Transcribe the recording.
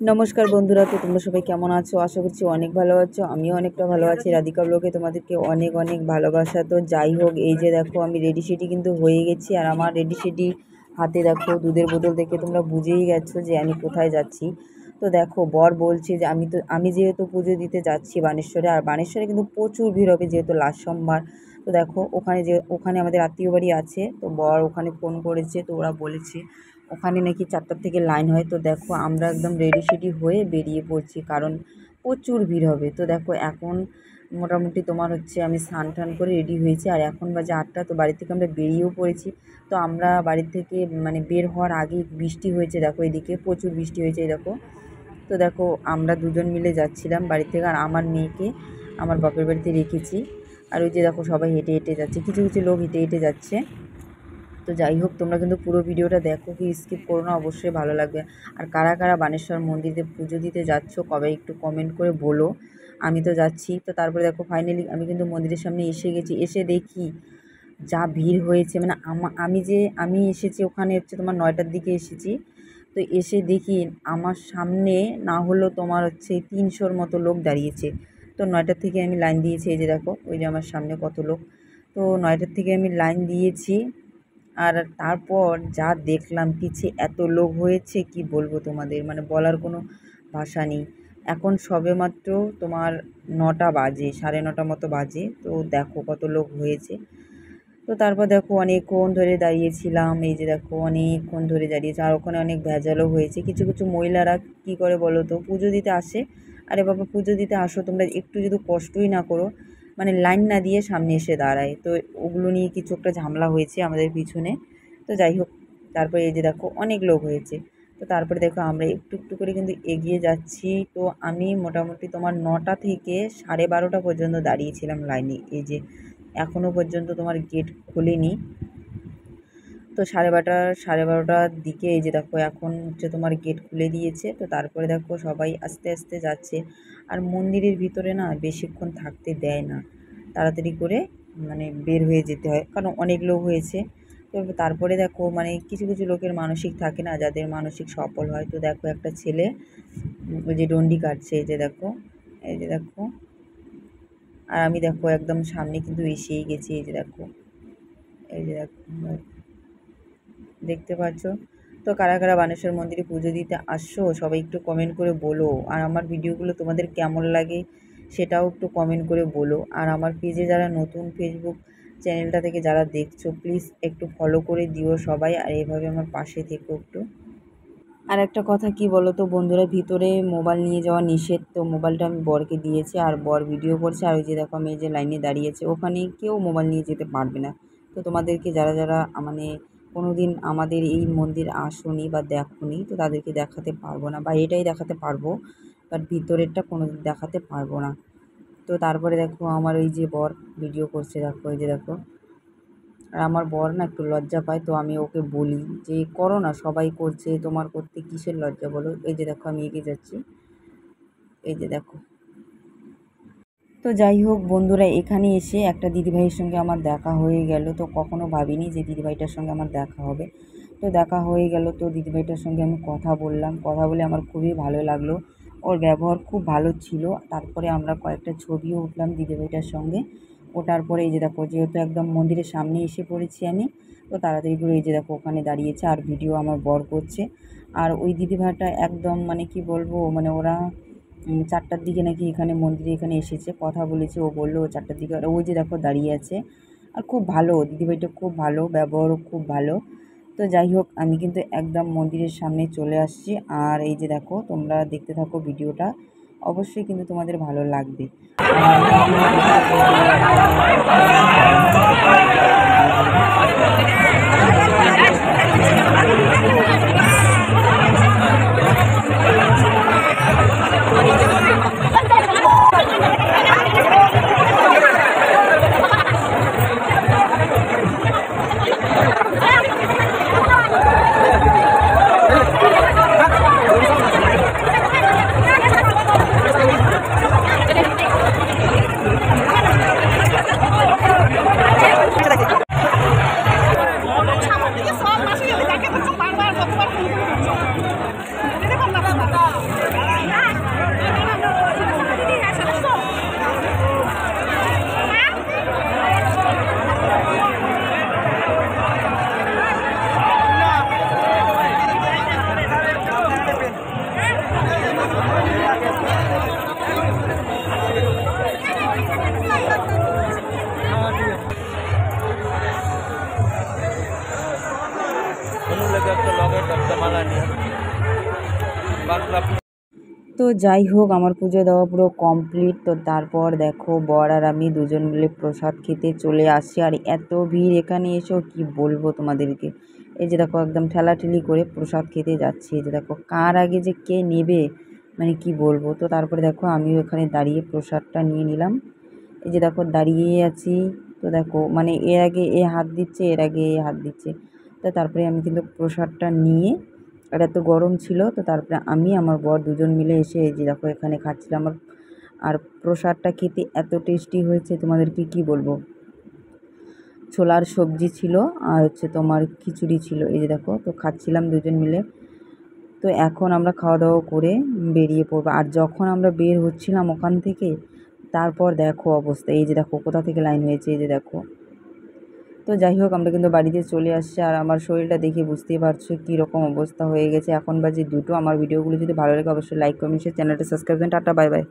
নমস্কার বন্ধুরা, তো তোমরা সবাই কেমন আছো? আশা করছি অনেক ভালো আছো। আমিও অনেকটা ভালো আছি। রাধিকা ব্লগে তোমাদেরকে অনেক অনেক ভালোবাসা। তো যাই হোক, এই যে দেখো আমি রেডি সেডি কিন্তু হয়ে গেছি। আর আমার রেডি সেডি হাতে দেখো দুধের বোতল দেখে তোমরা বুঝেই গেছো যে আমি কোথায় যাচ্ছি। তো দেখো বর বলছে যে আমি যেহেতু পুজো দিতে যাচ্ছি বানেশ্বরে, আর বানেশ্বরে কিন্তু প্রচুর ভিড় হবে যেহেতু লাস্ট সোমবার। তো দেখো ওখানে আমাদের আত্মীয় বাড়ি আছে, তো বর ওখানে ফোন করেছে, তো ওরা বলেছে ওখানে নাকি 4টার থেকে লাইন হয়। তো দেখো আমরা একদম রেডি সেডি হয়ে বেরিয়ে পড়ছি, কারণ প্রচুর ভিড় হবে। তো দেখো এখন মোটামুটি তোমার হচ্ছে আমি স্নান টান করে রেডি হয়েছি, আর এখন বাজে 8টা। তো বাড়ি থেকে আমরা বেরিয়েও পড়েছি। তো আমরা বাড়ি থেকে মানে বের হওয়ার আগেই বৃষ্টি হয়েছে, দেখো এদিকে প্রচুর বৃষ্টি হয়েছে, এই দেখো। তো দেখো আমরা দুজন মিলে যাচ্ছিলাম বাড়ি থেকে, আর আমার মেয়েকে আমার বাপের বাড়িতে রেখেছি। আর ওই যে দেখো সবাই হেঁটে হেঁটে যাচ্ছে, কিছু কিছু লোক হেঁটে হেঁটে যাচ্ছে। তো যাই হোক, তোমরা কিন্তু পুরো ভিডিওটা দেখো, কি স্কিপ করো না, অবশ্যই ভালো লাগবে। আর কারা কারা বানেশ্বর মন্দিরে পুজো দিতে যাচ্ছ কবে একটু কমেন্ট করে বলো। আমি তো যাচ্ছি। তো তারপরে দেখো ফাইনালি আমি কিন্তু মন্দিরের সামনে এসে গেছি। এসে দেখি যা ভিড় হয়েছে, মানে আমি এসেছি ওখানে হচ্ছে তোমার 9টার দিকে এসেছি। তো এসে দেখি আমার সামনে না হলো তোমার হচ্ছে 300-র মতো লোক দাঁড়িয়েছে। তো 9টার থেকে আমি লাইন দিয়েছি, এই যে দেখো ওই যে আমার সামনে কত লোক। তো 9টার থেকে আমি লাইন দিয়েছি। আর তারপর যা দেখলাম পিছে এত লোক হয়েছে, কি বলবো তোমাদের, মানে বলার কোনো ভাষা নেই। এখন সবেমাত্র তোমার 9টা বাজে, 9:30 মতো বাজে। তো দেখো কত লোক হয়েছে। তো তারপর দেখো অনেকক্ষণ ধরে দাঁড়িয়েছিলাম, এই যে দেখো অনেকক্ষণ ধরে দাঁড়িয়েছে। আর ওখানে অনেক ভেজালও হয়েছে। কিছু কিছু মহিলারা কি করে বলো তো, পুজো দিতে আসে। আরে বাবা, পুজো দিতে আসো, তোমরা একটু যদি কষ্টই না করো, মানে লাইন না দিয়ে সামনে এসে দাঁড়ায়। তো ওগুলো নিয়ে কিছু একটা ঝামেলা হয়েছে আমাদের পিছনে। তো যাই হোক, তারপরে এই যে দেখো অনেক লোক হয়েছে। তো তারপরে দেখো আমরা একটু একটু করে কিন্তু এগিয়ে যাচ্ছি। তো আমি মোটামুটি তোমার 9টা থেকে 12:30 পর্যন্ত দাঁড়িয়েছিলাম লাইনে। এই যে এখনও পর্যন্ত তোমার গেট খোলেনি। তো 12:30টার দিকে এই যে দেখো এখন হচ্ছে তোমার গেট খুলে দিয়েছে। তো তারপরে দেখো সবাই আস্তে আস্তে যাচ্ছে। আর মন্দিরের ভিতরে না বেশিক্ষণ থাকতে দেয় না, তাড়াতাড়ি করে মানে বের হয়ে যেতে হয়, কারণ অনেক লোক হয়েছে। তো তারপরে দেখো মানে কিছু কিছু লোকের মানসিক থাকে না, যাদের মানসিক সফল হয়। তো দেখো একটা ছেলে ওই যে ডন্ডি কাটছে, এই যে দেখো, এই যে দেখো। আর আমি দেখো একদম সামনে কিন্তু এসেই গেছি, এই যে দেখো, এই যে দেখো, দেখতে পাচ্ছ। তো কারা কারা বানেশ্বর মন্দিরে পুজো দিতে আসছো সবাই একটু কমেন্ট করে বলো। আর আমার ভিডিওগুলো তোমাদের কেমন লাগে সেটাও একটু কমেন্ট করে বলো। আর আমার পেজে যারা নতুন, ফেসবুক চ্যানেলটা থেকে যারা দেখছো, প্লিজ একটু ফলো করে দিও সবাই, আর এইভাবে আমার পাশে থেকো একটু। আর একটা কথা কি বলো তো বন্ধুরা, ভিতরে মোবাইল নিয়ে যাওয়া নিষেধ। তো মোবাইলটা আমি বরকে দিয়েছি, আর বর ভিডিও করছে। আর ওই যে দেখো আমি এই যে লাইনে দাঁড়িয়েছে, ওখানে কেউ মোবাইল নিয়ে যেতে পারবে না। তো তোমাদেরকে যারা যারা মানে কোনো দিন আমাদের এই মন্দির আসোনি বা দেখোনি, তো তাদেরকে দেখাতে পারবো না, বা এটাই দেখাতে পারবো, বাট ভিতরেরটা কোনো দিন দেখাতে পারবো না। তো তারপরে দেখো আমার ওই যে বর ভিডিও করছে, দেখো এই যে দেখো। আর আমার বর না একটু লজ্জা পায়, তো আমি ওকে বলি যে করো না, সবাই করছে, তোমার করতে কিসের লজ্জা বলো। এই যে দেখো আমি এগিয়ে যাচ্ছি, এই যে দেখো। তো যাই হোক বন্ধুরা, এখানে এসে একটা দিদিভাইয়ের সঙ্গে আমার দেখা হয়ে গেল। তো কখনো ভাবিনি যে দিদিভাইটার সঙ্গে আমার দেখা হবে। তো দেখা হয়ে গেল, তো দিদিভাইটার সঙ্গে আমি কথা বললাম, কথা বলে আমার খুবই ভালো লাগলো। ওর ব্যবহার খুব ভালো ছিল। তারপরে আমরা কয়েকটা ছবিও উঠলাম দিদিভাইটার সঙ্গে। ওঠার পরে এই যে দেখো, যেহেতু একদম মন্দিরের সামনে এসে পড়েছি আমি, তো তাড়াতাড়ি করে এই যে দেখো ওখানে দাঁড়িয়েছে, আর ভিডিও আমার বর করছে। আর ওই দিদিভাইটা একদম মানে কি বলবো, মানে ওরা 4টার দিকে নাকি এখানে মন্দিরে এখানে এসেছে, কথা বলেছে। ও বললো ও 4টার দিকে, আর ওই যে দেখো দাঁড়িয়ে আছে। আর খুব ভালো দিদিভাইটা, খুব ভালো, ব্যবহারও খুব ভালো। তো যাই হোক, আমি কিন্তু একদম মন্দিরের সামনে চলে আসছি। আর এই যে দেখো তোমরা দেখতে থাকো ভিডিওটা, অবশ্যই কিন্তু তোমাদের ভালো লাগবে। তো যাই হোক, আমার পুজো দেওয়া পুরো কমপ্লিট। তো তারপর দেখো বর আর আমি দুজন মিলে প্রসাদ খেতে চলে আসছি। আর এত ভিড় এখানে এসেও কি বলবো তোমাদেরকে। এই যে দেখো একদম ঠেলাঠেলি করে প্রসাদ খেতে যাচ্ছি। এই যে দেখো কার আগে যে কে নেবে মানে কি বলবো। তো তারপরে দেখো আমিও এখানে দাঁড়িয়ে প্রসাদটা নিয়ে নিলাম। এই যে দেখো দাঁড়িয়ে আছি। তো দেখো মানে এর আগে এ হাত দিচ্ছে, এর আগে এ হাত দিচ্ছে। তো তারপরে আমি কিন্তু প্রসাদটা নিয়ে, আর এত গরম ছিল, তো তারপরে আমি আমার বর দুজন মিলে এসে এই যে দেখো এখানে খাচ্ছিলাম। আর প্রসাদটা খেতে এত টেস্টি হয়েছে তোমাদেরকে কি বলবো। ছোলার সবজি ছিল আর হচ্ছে তোমার খিচুড়ি ছিল। এই যে দেখো তো খাচ্ছিলাম দুজন মিলে। তো এখন আমরা খাওয়া দাওয়া করে বেরিয়ে পড়বো। আর যখন আমরা বের হচ্ছিলাম ওখান থেকে, তারপর দেখো অবস্থা। এই যে দেখো কোথা থেকে লাইন হয়েছে, এই যে দেখো। তো যাই হোক আমরা কিন্তু বাড়িতে চলে আসছি। আর আমার শরীরটা দেখে বুঝতেই পারছো কী রকম অবস্থা হয়ে গেছে। এখন বাজে 2টো। আমার ভিডিওগুলো যদি ভালো লাগে অবশ্যই লাইক কমেন্ট শেয়ার, চ্যানেলটা সাবস্ক্রাইব করুন। Tata, bye bye.